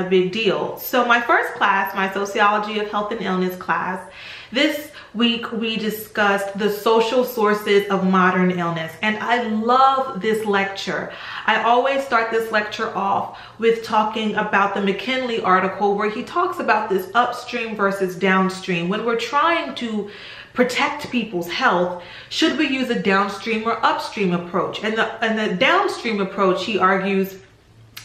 a big deal. So my first class, my Sociology of Health and Illness class, this week we discussed the social sources of modern illness, and I love this lecture. I always start this lecture off with talking about the McKinley article where he talks about this upstream versus downstream. When we're trying to protect people's health, should we use a downstream or upstream approach? And the downstream approach, he argues,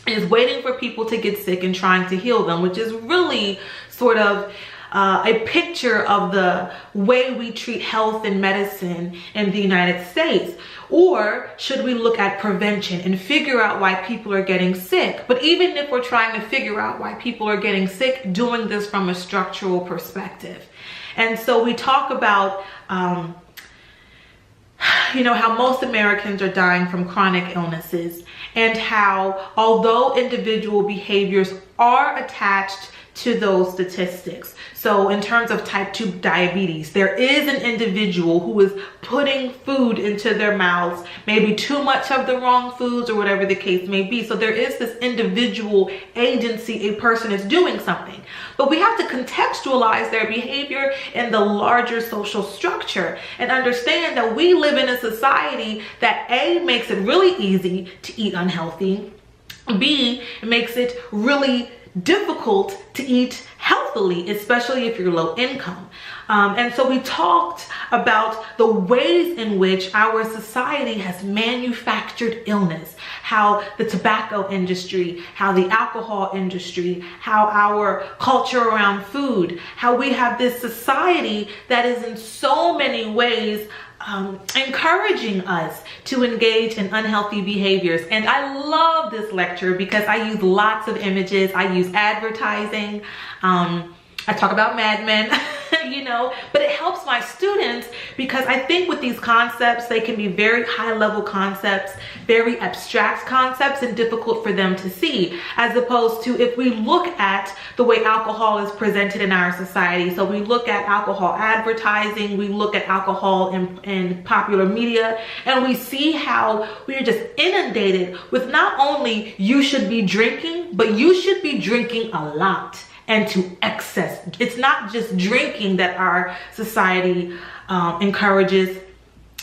is waiting for people to get sick and trying to heal them, which is really sort of a picture of the way we treat health and medicine in the United States. Or should we look at prevention and figure out why people are getting sick? But even if we're trying to figure out why people are getting sick, doing this from a structural perspective. And so we talk about how most Americans are dying from chronic illnesses, and how although individual behaviors are attached to those statistics. So in terms of type 2 diabetes, there is an individual who is putting food into their mouths, maybe too much of the wrong foods or whatever the case may be. So there is this individual agency, a person is doing something. But we have to contextualize their behavior in the larger social structure and understand that we live in a society that A, makes it really easy to eat unhealthy, B, makes it really difficult to eat healthily, especially if you're low income. And so we talked about the ways in which our society has manufactured illness, how the tobacco industry, how the alcohol industry, how our culture around food, how we have this society that is in so many ways encouraging us to engage in unhealthy behaviors. And I love this lecture because I use lots of images. I use advertising. I talk about Mad Men, but it helps my students because I think with these concepts, they can be very high level concepts, very abstract concepts, and difficult for them to see, as opposed to if we look at the way alcohol is presented in our society. So we look at alcohol advertising, we look at alcohol in popular media, and we see how we are just inundated with not only you should be drinking, but you should be drinking a lot. And to excess. It's not just drinking that our society encourages.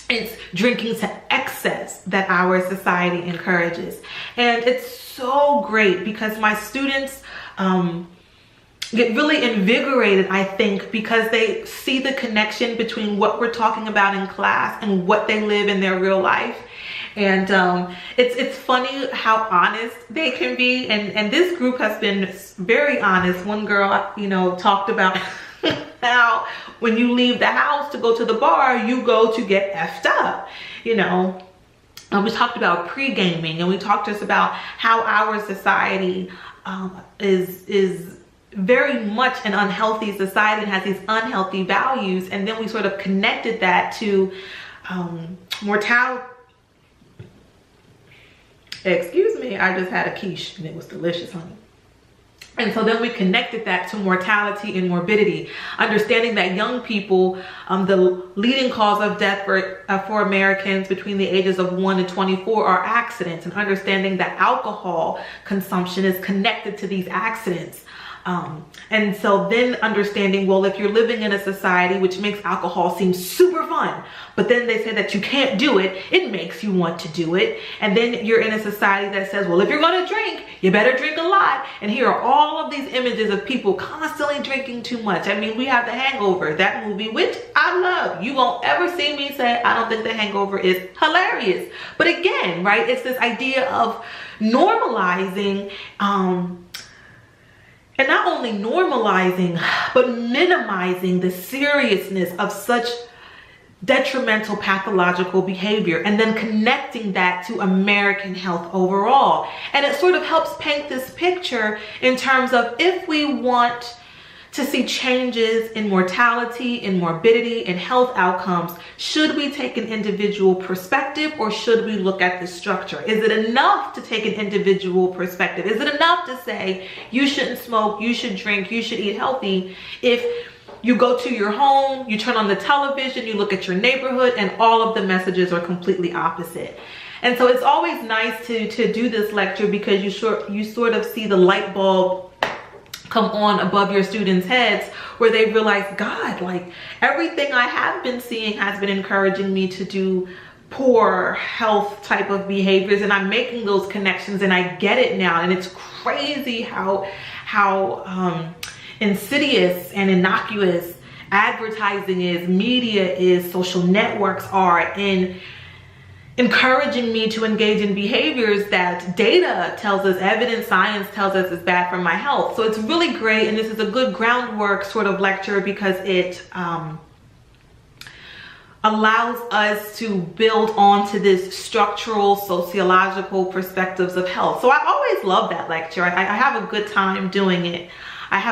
It's drinking to excess that our society encourages. And it's so great because my students get really invigorated, I think, because they see the connection between what we're talking about in class and what they live in their real life. And it's funny how honest they can be, and this group has been very honest. One girl, talked about how when you leave the house to go to the bar, you go to get effed up, And we talked about pre-gaming, and we talked just about how our society is very much an unhealthy society and has these unhealthy values. And then we sort of connected that to mortality. Excuse me, I just had a quiche and it was delicious, honey. And so then we connected that to mortality and morbidity, understanding that young people, the leading cause of death for Americans between the ages of 1 and 24 are accidents, and understanding that alcohol consumption is connected to these accidents. And so then understanding, well, if you're living in a society which makes alcohol seem super fun, but then they say that you can't do it, it makes you want to do it. And then you're in a society that says, well, if you're going to drink, you better drink a lot. And here are all of these images of people constantly drinking too much. I mean, we have The Hangover, that movie, which I love. You won't ever see me say, I don't think The Hangover is hilarious. But again, right, it's this idea of normalizing, and not only normalizing, but minimizing the seriousness of such detrimental pathological behavior, and then connecting that to American health overall. And it sort of helps paint this picture in terms of if we want to see changes in mortality, in morbidity, and health outcomes, should we take an individual perspective or should we look at the structure? Is it enough to take an individual perspective? Is it enough to say you shouldn't smoke, you should drink, you should eat healthy, if you go to your home, you turn on the television, you look at your neighborhood, and all of the messages are completely opposite? And so it's always nice to do this lecture because you sort of see the light bulb come on above your students' heads, where they realize, God, like everything I have been seeing has been encouraging me to do poor health type of behaviors, and I'm making those connections and I get it now. And it's crazy how insidious and innocuous advertising is, media is, social networks are in encouraging me to engage in behaviors that data tells us, evidence, science tells us is bad for my health. So it's really great, and this is a good groundwork sort of lecture because it allows us to build onto this structural sociological perspectives of health. So I always love that lecture. I have a good time doing it. I have